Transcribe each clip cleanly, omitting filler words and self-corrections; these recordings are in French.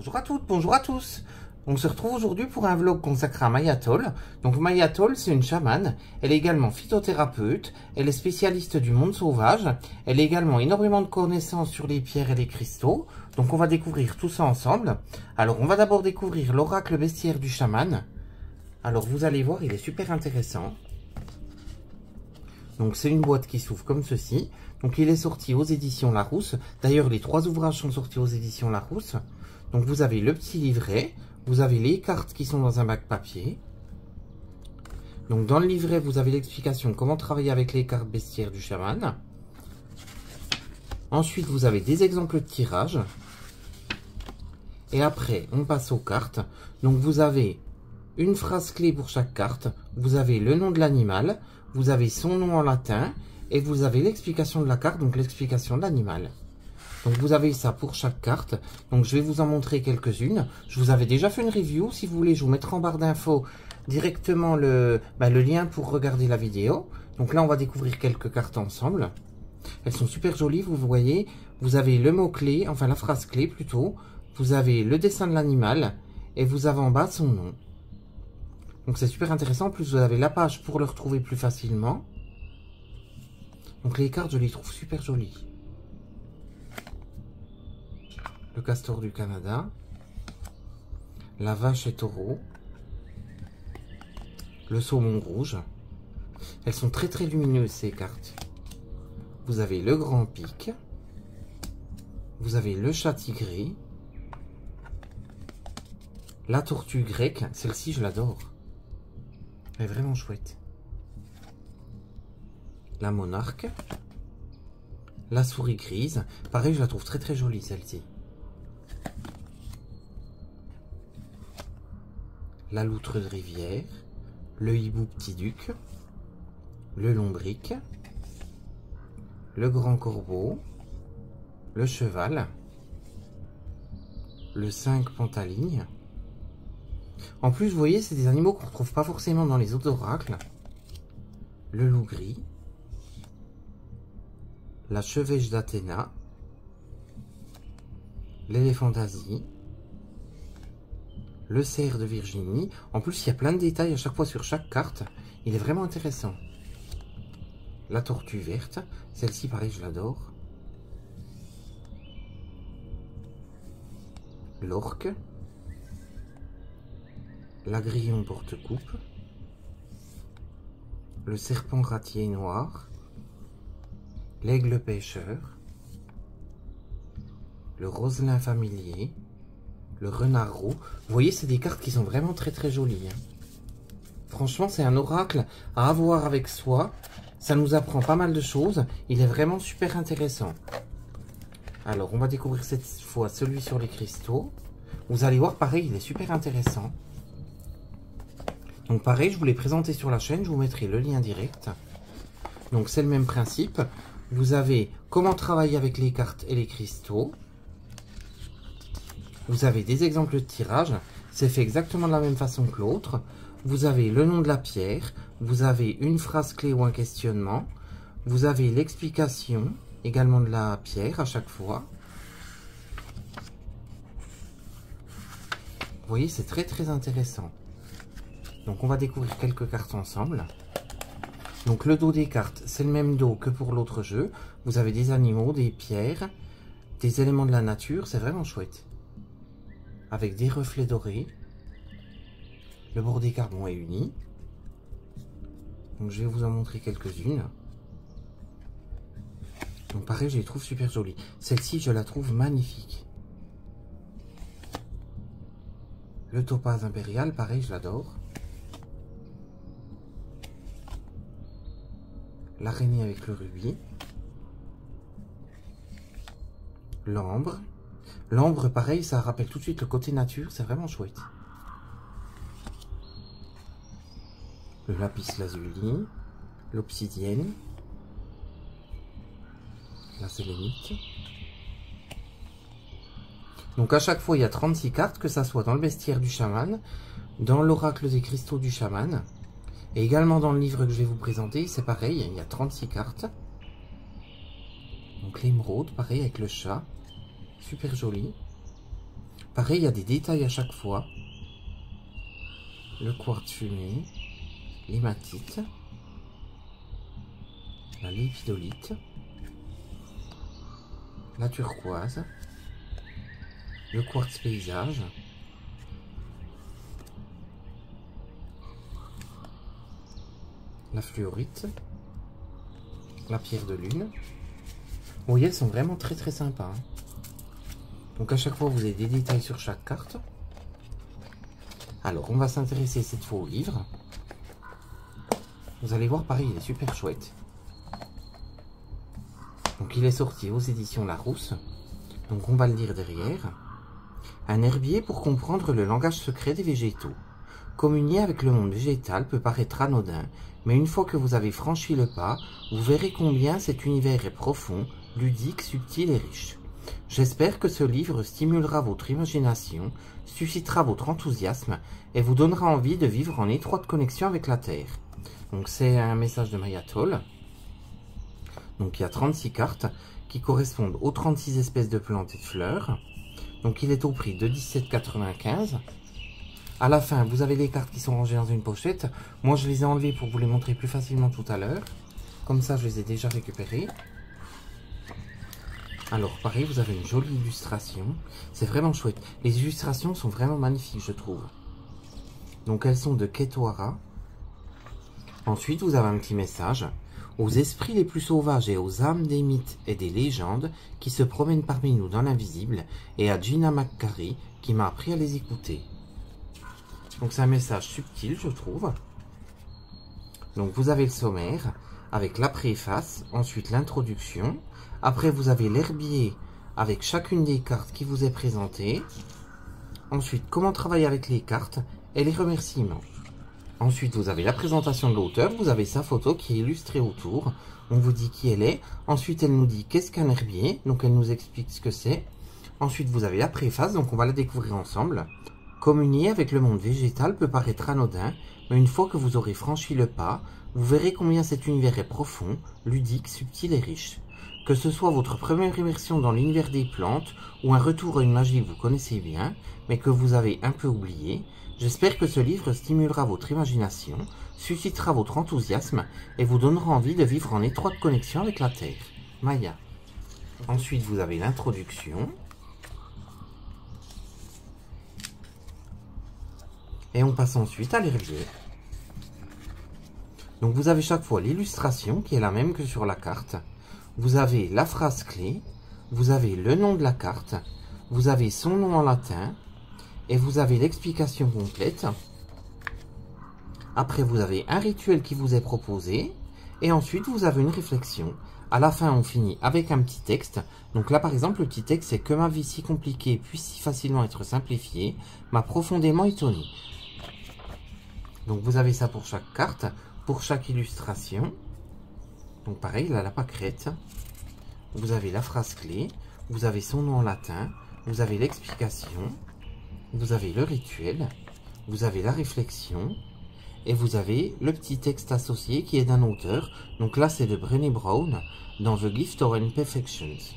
Bonjour à toutes, bonjour à tous. On se retrouve aujourd'hui pour un vlog consacré à Mayatol. Donc Mayatol, c'est une chamane. Elle est également phytothérapeute. Elle est spécialiste du monde sauvage. Elle a également énormément de connaissances sur les pierres et les cristaux. Donc on va découvrir tout ça ensemble. Alors on va d'abord découvrir l'oracle bestiaire du chaman. Alors vous allez voir, il est super intéressant. Donc c'est une boîte qui s'ouvre comme ceci. Donc il est sorti aux éditions Larousse. D'ailleurs les 3 ouvrages sont sortis aux éditions Larousse. Donc vous avez le petit livret. Vous avez les cartes qui sont dans un bac papier. Donc dans le livret, vous avez l'explication comment travailler avec les cartes bestiaires du chaman. Ensuite, vous avez des exemples de tirage. Et après, on passe aux cartes. Donc vous avez une phrase clé pour chaque carte. Vous avez le nom de l'animal. Vous avez son nom en latin. Et vous avez l'explication de la carte, donc l'explication de l'animal. Donc vous avez ça pour chaque carte. Donc je vais vous en montrer quelques-unes. Je vous avais déjà fait une review. Si vous voulez, je vous mettrai en barre d'infos directement le lien pour regarder la vidéo. Donc là, on va découvrir quelques cartes ensemble. Elles sont super jolies, vous voyez. Vous avez le mot-clé, enfin la phrase clé plutôt. Vous avez le dessin de l'animal. Et vous avez en bas son nom. Donc c'est super intéressant. En plus, vous avez la page pour le retrouver plus facilement. Donc les cartes, je les trouve super jolies. Le castor du Canada, la vache et taureau, le saumon rouge. Elles sont très très lumineuses ces cartes. Vous avez le grand pic, vous avez le chat tigré, la tortue grecque, celle-ci je l'adore. Elle est vraiment chouette. La monarque, la souris grise, pareil je la trouve très très jolie celle-ci. La loutre de rivière, le hibou petit duc, le lombric, le grand corbeau, le cheval, le 5 pantaligne. En plus, vous voyez, c'est des animaux qu'on ne retrouve pas forcément dans les autres oracles. Le loup gris, la chevêche d'Athéna, l'éléphant d'Asie, le cerf de Virginie. En plus, il y a plein de détails à chaque fois sur chaque carte. Il est vraiment intéressant. La tortue verte. Celle-ci, pareil, je l'adore. L'orque. L'agrillon porte-coupe. Le serpent ratier noir. L'aigle pêcheur. Le roselin familier. Le renard roux. Vous voyez, c'est des cartes qui sont vraiment très très jolies. Franchement, c'est un oracle à avoir avec soi. Ça nous apprend pas mal de choses. Il est vraiment super intéressant. Alors, on va découvrir cette fois celui sur les cristaux. Vous allez voir, pareil, il est super intéressant. Donc pareil, je vous l'ai présenté sur la chaîne. Je vous mettrai le lien direct. Donc c'est le même principe. Vous avez comment travailler avec les cartes et les cristaux. Vous avez des exemples de tirage, c'est fait exactement de la même façon que l'autre. Vous avez le nom de la pierre, vous avez une phrase clé ou un questionnement, vous avez l'explication également de la pierre à chaque fois. Vous voyez, c'est très très intéressant. Donc on va découvrir quelques cartes ensemble. Donc le dos des cartes, c'est le même dos que pour l'autre jeu. Vous avez des animaux, des pierres, des éléments de la nature, c'est vraiment chouette. Avec des reflets dorés. Le bord des cartes est uni. Donc je vais vous en montrer quelques-unes. Donc pareil, je les trouve super jolies. Celle-ci, je la trouve magnifique. Le topaz impérial, pareil, je l'adore. L'araignée avec le rubis. L'ambre. L'ambre, pareil, ça rappelle tout de suite le côté nature, c'est vraiment chouette. Le lapis lazuli, l'obsidienne, la sélénite. Donc à chaque fois, il y a 36 cartes, que ça soit dans le bestiaire du chaman, dans l'oracle des cristaux du chaman, et également dans le livre que je vais vous présenter, c'est pareil, il y a 36 cartes. Donc l'émeraude, pareil, avec le chat. Super joli. Pareil, il y a des détails à chaque fois. Le quartz fumé, l'hématite, la lépidolite, la turquoise, le quartz paysage, la fluorite, la pierre de lune. Vous voyez, elles sont vraiment très très sympas. Hein. Donc à chaque fois, vous avez des détails sur chaque carte. Alors, on va s'intéresser cette fois au livre. Vous allez voir, pareil, il est super chouette. Donc, il est sorti aux éditions Larousse. Donc, on va le lire derrière. Un herbier pour comprendre le langage secret des végétaux. Communier avec le monde végétal peut paraître anodin, mais une fois que vous avez franchi le pas, vous verrez combien cet univers est profond, ludique, subtil et riche. J'espère que ce livre stimulera votre imagination, suscitera votre enthousiasme et vous donnera envie de vivre en étroite connexion avec la Terre. Donc c'est un message de Maya Toll. Donc il y a 36 cartes qui correspondent aux 36 espèces de plantes et de fleurs. Donc il est au prix de 17,95 €. À la fin, vous avez les cartes qui sont rangées dans une pochette. Moi, je les ai enlevées pour vous les montrer plus facilement tout à l'heure. Comme ça, je les ai déjà récupérées. Alors, pareil, vous avez une jolie illustration. C'est vraiment chouette. Les illustrations sont vraiment magnifiques, je trouve. Donc, elles sont de Ketwara. Ensuite, vous avez un petit message. Aux esprits les plus sauvages et aux âmes des mythes et des légendes qui se promènent parmi nous dans l'invisible, et à Gina McCarry qui m'a appris à les écouter. Donc c'est un message subtil, je trouve. Donc vous avez le sommaire avec la préface, ensuite l'introduction. Après vous avez l'herbier avec chacune des cartes qui vous est présentée. Ensuite comment travailler avec les cartes et les remerciements. Ensuite vous avez la présentation de l'auteur, vous avez sa photo qui est illustrée autour. On vous dit qui elle est. Ensuite elle nous dit qu'est-ce qu'un herbier, donc elle nous explique ce que c'est. Ensuite vous avez la préface, donc on va la découvrir ensemble. Communier avec le monde végétal peut paraître anodin, mais une fois que vous aurez franchi le pas, vous verrez combien cet univers est profond, ludique, subtil et riche. Que ce soit votre première immersion dans l'univers des plantes ou un retour à une magie que vous connaissez bien, mais que vous avez un peu oublié, j'espère que ce livre stimulera votre imagination, suscitera votre enthousiasme et vous donnera envie de vivre en étroite connexion avec la Terre. Maya. Ensuite, vous avez l'introduction. Et on passe ensuite à l'herbier. Donc vous avez chaque fois l'illustration qui est la même que sur la carte. Vous avez la phrase clé, vous avez le nom de la carte, vous avez son nom en latin et vous avez l'explication complète. Après vous avez un rituel qui vous est proposé et ensuite vous avez une réflexion. À la fin on finit avec un petit texte. Donc là par exemple le petit texte c'est que ma vie si compliquée puisse si facilement être simplifiée m'a profondément étonné. Donc vous avez ça pour chaque carte, pour chaque illustration. Donc pareil, là la pâquerette. Vous avez la phrase clé, vous avez son nom en latin, vous avez l'explication, vous avez le rituel, vous avez la réflexion, et vous avez le petit texte associé qui est d'un auteur. Donc là c'est de Brené Brown dans The Gift of Imperfections.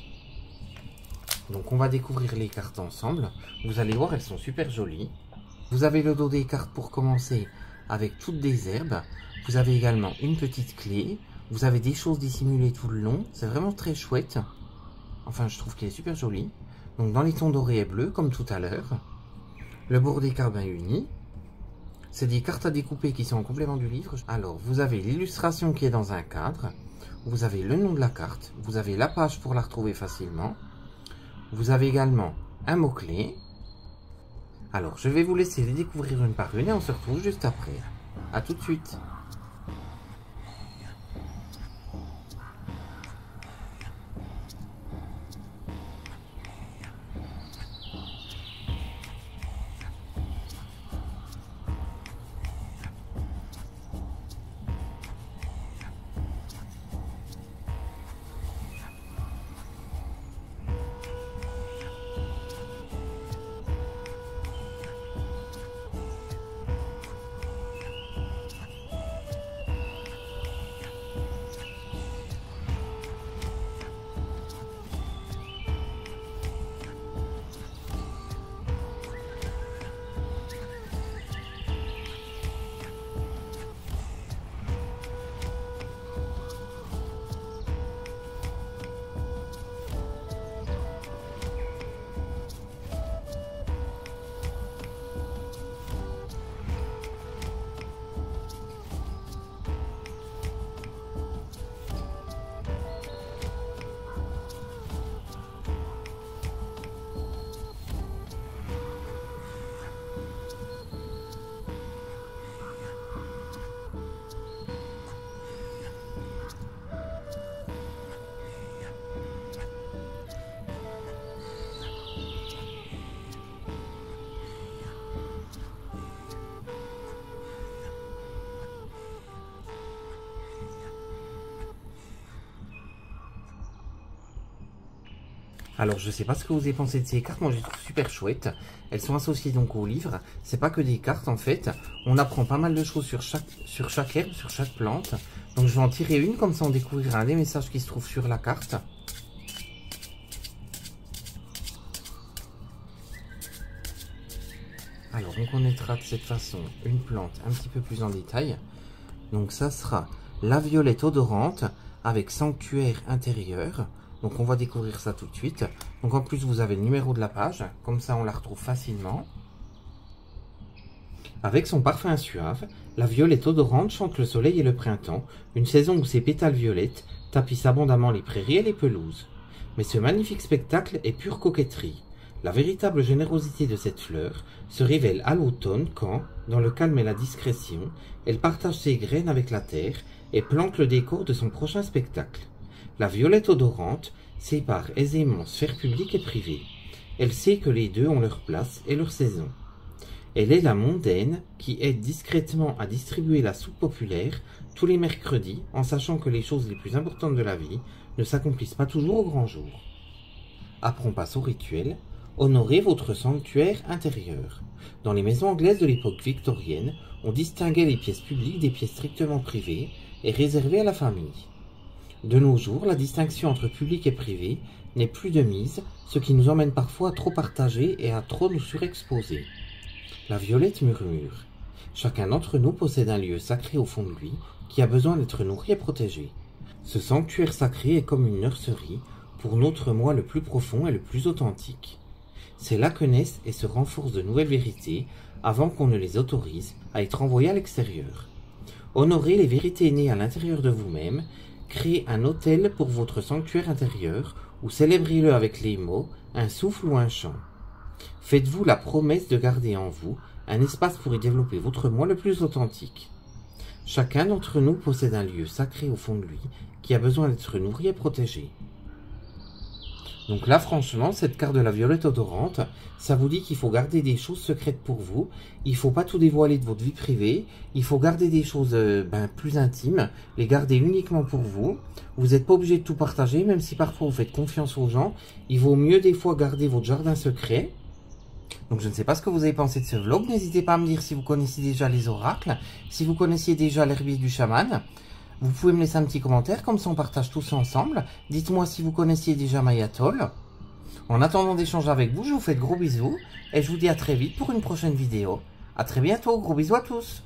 Donc on va découvrir les cartes ensemble. Vous allez voir, elles sont super jolies. Vous avez le dos des cartes pour commencer avec toutes des herbes. Vous avez également une petite clé. Vous avez des choses dissimulées tout le long. C'est vraiment très chouette. Enfin, je trouve qu'elle est super jolie. Donc dans les tons dorés et bleus, comme tout à l'heure. Le bord des cartes bien uni. C'est des cartes à découper qui sont en complément du livre. Alors, vous avez l'illustration qui est dans un cadre. Vous avez le nom de la carte. Vous avez la page pour la retrouver facilement. Vous avez également un mot-clé. Alors, je vais vous laisser les découvrir une par une et on se retrouve juste après. A tout de suite. Alors, je sais pas ce que vous avez pensé de ces cartes. Moi, je les trouve super chouettes. Elles sont associées donc au livre. C'est pas que des cartes, en fait. On apprend pas mal de choses sur chaque herbe, sur chaque plante. Donc, je vais en tirer une. Comme ça, on découvrira un des messages qui se trouvent sur la carte. Alors, on connaîtra de cette façon une plante un petit peu plus en détail. Donc, ça sera la violette odorante avec sanctuaire intérieur. Donc on va découvrir ça tout de suite. Donc en plus vous avez le numéro de la page, comme ça on la retrouve facilement. Avec son parfum suave, la violette odorante chante le soleil et le printemps, une saison où ses pétales violettes tapissent abondamment les prairies et les pelouses. Mais ce magnifique spectacle est pure coquetterie. La véritable générosité de cette fleur se révèle à l'automne quand, dans le calme et la discrétion, elle partage ses graines avec la terre et plante le décor de son prochain spectacle. La violette odorante sépare aisément sphère publique et privée. Elle sait que les deux ont leur place et leur saison. Elle est la mondaine qui aide discrètement à distribuer la soupe populaire tous les mercredis en sachant que les choses les plus importantes de la vie ne s'accomplissent pas toujours au grand jour. Après on passe au rituel. Honorez votre sanctuaire intérieur. Dans les maisons anglaises de l'époque victorienne, on distinguait les pièces publiques des pièces strictement privées et réservées à la famille. De nos jours, la distinction entre public et privé n'est plus de mise, ce qui nous emmène parfois à trop partager et à trop nous surexposer. La violette murmure. Chacun d'entre nous possède un lieu sacré au fond de lui qui a besoin d'être nourri et protégé. Ce sanctuaire sacré est comme une nurserie pour notre moi le plus profond et le plus authentique. C'est là que naissent et se renforcent de nouvelles vérités avant qu'on ne les autorise à être envoyées à l'extérieur. Honorez les vérités nées à l'intérieur de vous-même. Créez un autel pour votre sanctuaire intérieur ou célébrez-le avec les mots, un souffle ou un chant. Faites-vous la promesse de garder en vous un espace pour y développer votre moi le plus authentique. Chacun d'entre nous possède un lieu sacré au fond de lui qui a besoin d'être nourri et protégé. Donc là, franchement, cette carte de la violette odorante, ça vous dit qu'il faut garder des choses secrètes pour vous. Il ne faut pas tout dévoiler de votre vie privée. Il faut garder des choses plus intimes, les garder uniquement pour vous. Vous n'êtes pas obligé de tout partager, même si parfois vous faites confiance aux gens. Il vaut mieux des fois garder votre jardin secret. Donc je ne sais pas ce que vous avez pensé de ce vlog. N'hésitez pas à me dire si vous connaissez déjà les oracles, si vous connaissiez déjà l'herbier du chaman. Vous pouvez me laisser un petit commentaire, comme ça on partage tous ensemble. Dites-moi si vous connaissiez déjà Mayatol. En attendant d'échanger avec vous, je vous fais de gros bisous. Et je vous dis à très vite pour une prochaine vidéo. À très bientôt, gros bisous à tous.